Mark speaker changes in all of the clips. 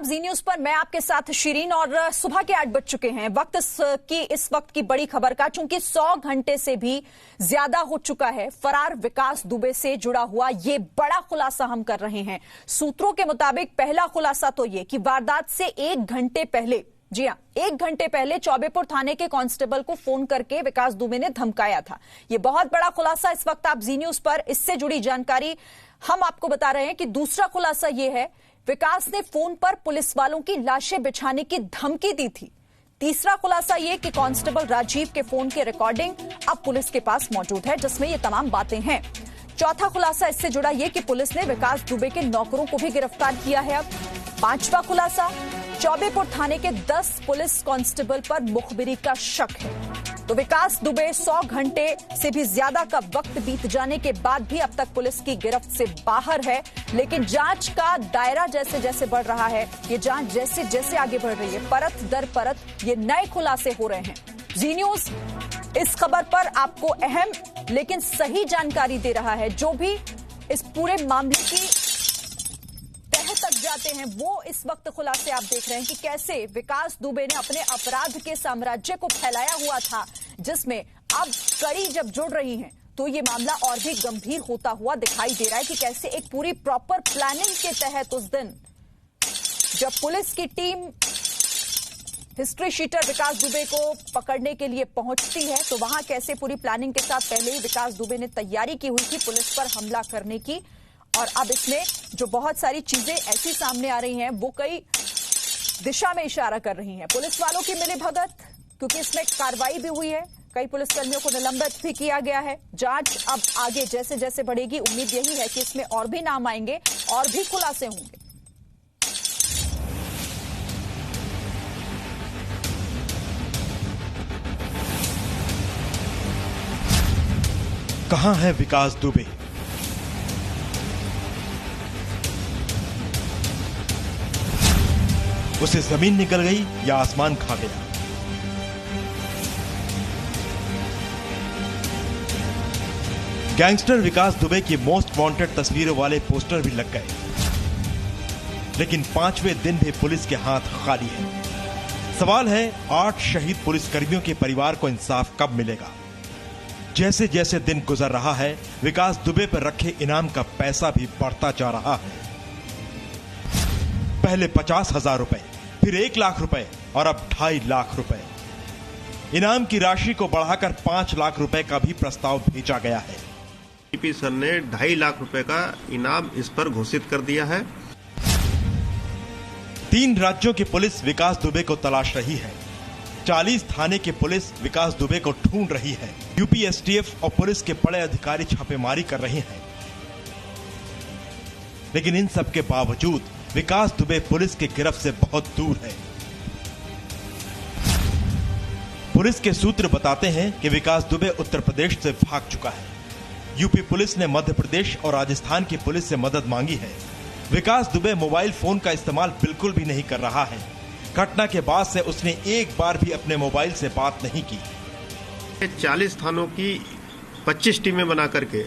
Speaker 1: आदाब जी न्यूज पर मैं आपके साथ शिरीन और सुबह के 8 बज चुके हैं। इस वक्त की बड़ी खबर का, चूंकि 100 घंटे से भी ज्यादा हो चुका है फरार विकास दुबे से जुड़ा हुआ ये बड़ा खुलासा हम कर रहे हैं। सूत्रों के मुताबिक पहला खुलासा तो ये कि वारदात से 1 घंटे पहले, जी हां, 1 घंटे पहले चौबेपुर थाने के कांस्टेबल को फोन करके विकास दुबे ने धमकाया था। यह बहुत बड़ा खुलासा इस वक्त आप जी न्यूज पर, इससे जुड़ी जानकारी हम आपको बता रहे हैं कि दूसरा खुलासा यह है विकास ने फोन पर पुलिस वालों की लाशें बिछाने की धमकी दी थी। तीसरा खुलासा यह कि कांस्टेबल राजीव के फोन की रिकॉर्डिंग अब पुलिस के पास मौजूद है जिसमें ये तमाम बातें हैं। चौथा खुलासा इससे जुड़ा यह कि पुलिस ने विकास दुबे के नौकरों को भी गिरफ्तार किया है। अब पांचवा खुलासा, चौबेपुर थाने के 10 पुलिस कांस्टेबल पर मुखबिरी का शक है। तो विकास दुबे 100 घंटे से भी ज्यादा का वक्त बीत जाने के बाद भी अब तक पुलिस की गिरफ्त से बाहर है, लेकिन जांच का दायरा जैसे जैसे बढ़ रहा है, ये जांच जैसे जैसे आगे बढ़ रही है, परत दर परत ये नए खुलासे हो रहे हैं। जी न्यूज इस खबर पर आपको अहम लेकिन सही जानकारी दे रहा है। जो भी इस पूरे मामले की तह तक जाते हैं वो इस वक्त खुलासे आप देख रहे हैं कि कैसे विकास दुबे ने अपने अपराध के साम्राज्य को फैलाया हुआ था, जिसमें अब कड़ी जब जुड़ रही हैं तो ये मामला और भी गंभीर होता हुआ दिखाई दे रहा है कि कैसे एक पूरी प्रॉपर प्लानिंग के तहत उस दिन जब पुलिस की टीम हिस्ट्री शीटर विकास दुबे को पकड़ने के लिए पहुंचती है तो वहां कैसे पूरी प्लानिंग के साथ पहले ही विकास दुबे ने तैयारी की हुई थी पुलिस पर हमला करने की। और अब इसमें जो बहुत सारी चीजें ऐसी सामने आ रही हैं वो कई दिशा में इशारा कर रही हैं। पुलिस वालों की मिलीभगत, क्योंकि इसमें कार्रवाई भी हुई है, कई पुलिसकर्मियों को निलंबित भी किया गया है। जांच अब आगे जैसे जैसे बढ़ेगी, उम्मीद यही है कि इसमें और भी नाम आएंगे और भी खुलासे होंगे।
Speaker 2: कहां है विकास दुबे? उसे जमीन निकल गई या आसमान खा गया? गैंगस्टर विकास दुबे की मोस्ट वांटेड तस्वीरों वाले पोस्टर भी लग गए, लेकिन 5वें दिन भी पुलिस के हाथ खाली है। सवाल है 8 शहीद पुलिसकर्मियों के परिवार को इंसाफ कब मिलेगा? जैसे जैसे दिन गुजर रहा है विकास दुबे पर रखे इनाम का पैसा भी बढ़ता जा रहा है। पहले 50,000 रुपए, फिर 1 लाख रुपए और अब 2.5 लाख रुपए। इनाम की राशि को बढ़ाकर 5 लाख रुपए का भी प्रस्ताव भेजा गया है।
Speaker 3: डीजीपी सर ने 2.5 लाख रुपए का इनाम इस पर घोषित कर दिया है।
Speaker 2: 3 राज्यों की पुलिस विकास दुबे को तलाश रही है। 40 थाने की पुलिस विकास दुबे को ढूंढ रही है। यूपी एसटीएफ और पुलिस के बड़े अधिकारी छापेमारी कर रहे हैं, लेकिन इन सब के बावजूद विकास दुबे पुलिस की गिरफ्त से बहुत दूर है। पुलिस के सूत्र बताते हैं कि विकास दुबे उत्तर प्रदेश से भाग चुका है। यूपी पुलिस ने मध्य प्रदेश और राजस्थान की पुलिस से मदद मांगी है। विकास दुबे मोबाइल फोन का इस्तेमाल बिल्कुल भी नहीं कर रहा है। घटना के बाद से उसने एक बार भी अपने मोबाइल से बात नहीं की।
Speaker 3: 40 थानों की 25 टीमें बना करके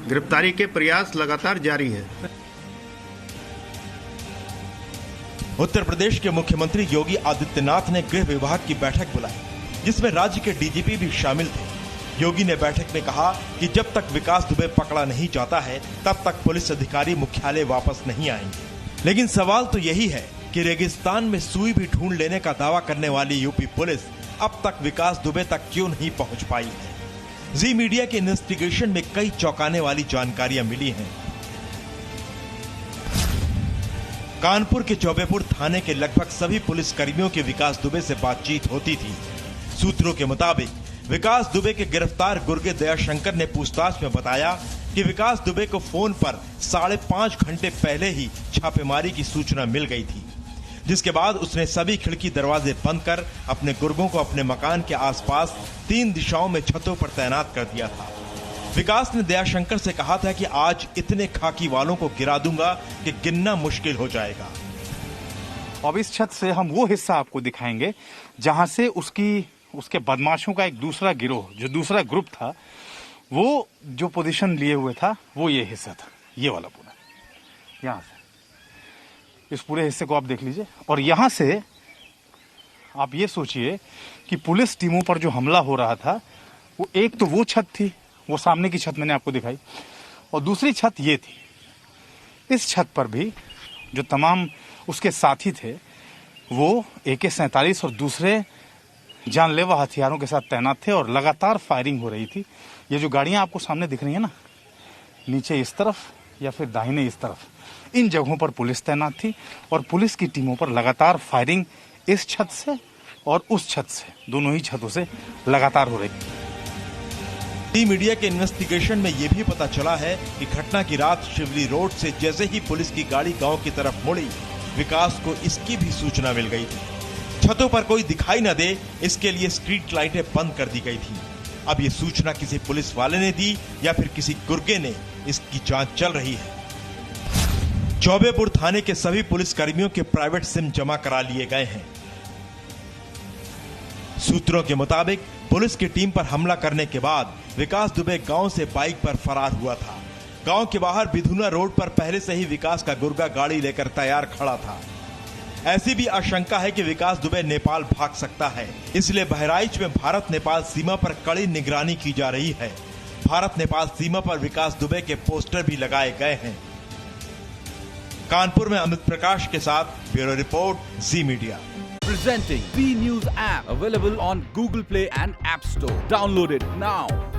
Speaker 3: गिरफ्तारी के प्रयास लगातार जारी है।
Speaker 2: उत्तर प्रदेश के मुख्यमंत्री योगी आदित्यनाथ ने गृह विभाग की बैठक बुलाई, जिसमें राज्य के डीजीपी भी शामिल थे। योगी ने बैठक में कहा कि जब तक विकास दुबे पकड़ा नहीं जाता है तब तक पुलिस अधिकारी मुख्यालय वापस नहीं आएंगे। लेकिन सवाल तो यही है कि रेगिस्तान में सुई भी ढूंढ लेने का दावा करने वाली यूपी पुलिस अब तक विकास दुबे तक क्यों नहीं पहुंच पाई है? जी मीडिया के इन्वेस्टिगेशन में कई चौंकाने वाली जानकारियां मिली हैं। कानपुर के चौबेपुर थाने के लगभग सभी पुलिस कर्मियों की विकास दुबे से बातचीत होती थी। सूत्रों के मुताबिक विकास दुबे के गिरफ्तार गुर्गे दयाशंकर ने पूछताछ में बताया कि विकास दुबे को फोन पर 5.5 घंटे पहले ही छापेमारी की सूचना मिल गई थी, जिसके बाद उसने सभी खिड़की दरवाजे बंद कर अपने गुर्गों को अपने मकान के आसपास 3 दिशाओं में छतों पर तैनात कर दिया था। विकास ने दयाशंकर से कहा था कि आज इतने खाकी वालों को गिरा दूंगा कि गिनना मुश्किल हो जाएगा।
Speaker 4: अब इस छत से हम वो हिस्सा आपको दिखाएंगे जहां से उसके बदमाशों का एक दूसरा गिरोह, जो दूसरा ग्रुप था, वो जो पोजीशन लिए हुए था, वो ये हिस्सा था, ये वाला पूरा यहाँ से। इस पूरे हिस्से को आप देख लीजिए। और यहां से आप ये सोचिए कि पुलिस टीमों पर जो हमला हो रहा था, वो एक तो वो छत थी, वो सामने की छत मैंने आपको दिखाई, और दूसरी छत ये थी। इस छत पर भी जो तमाम उसके साथी थे वो AK-47 और दूसरे जानलेवा हथियारों के साथ तैनात थे और लगातार फायरिंग हो रही थी। ये जो गाड़ियां आपको सामने दिख रही है ना, नीचे इस तरफ या फिर दाहिने इस तरफ, इन जगहों पर पुलिस तैनात थी और पुलिस की टीमों पर लगातार फायरिंग इस छत से और उस छत से, दोनों ही छतों से लगातार हो रही थी।
Speaker 2: टी मीडिया के इन्वेस्टिगेशन में यह भी पता चला है कि घटना की रात शिवली रोड से जैसे ही पुलिस की गाड़ी गांव की तरफ मुड़ी, विकास को इसकी भी सूचना मिल गई थी। छतों पर कोई दिखाई न दे, इसके लिए स्ट्रीट लाइटें बंद कर दी गई थी। अब ये सूचना किसी पुलिस वाले ने दी या फिर किसी गुर्गे ने, इसकी जांच चल रही है। चौबेपुर थाने के सभी पुलिस कर्मियों के प्राइवेट सिम जमा करा लिए गए हैं। सूत्रों के मुताबिक पुलिस की टीम पर हमला करने के बाद विकास दुबे गांव से बाइक पर फरार हुआ था। गांव के बाहर बिधुना रोड पर पहले से ही विकास का गुर्गा गाड़ी लेकर तैयार खड़ा था। ऐसी भी आशंका है कि विकास दुबे नेपाल भाग सकता है, इसलिए बहराइच में भारत नेपाल सीमा पर कड़ी निगरानी की जा रही है। भारत नेपाल सीमा पर विकास दुबे के पोस्टर भी लगाए गए हैं। कानपुर में अमित प्रकाश के साथ bureau report, ji media.
Speaker 5: Presenting B News app, available on Google Play and App Store. Download it now.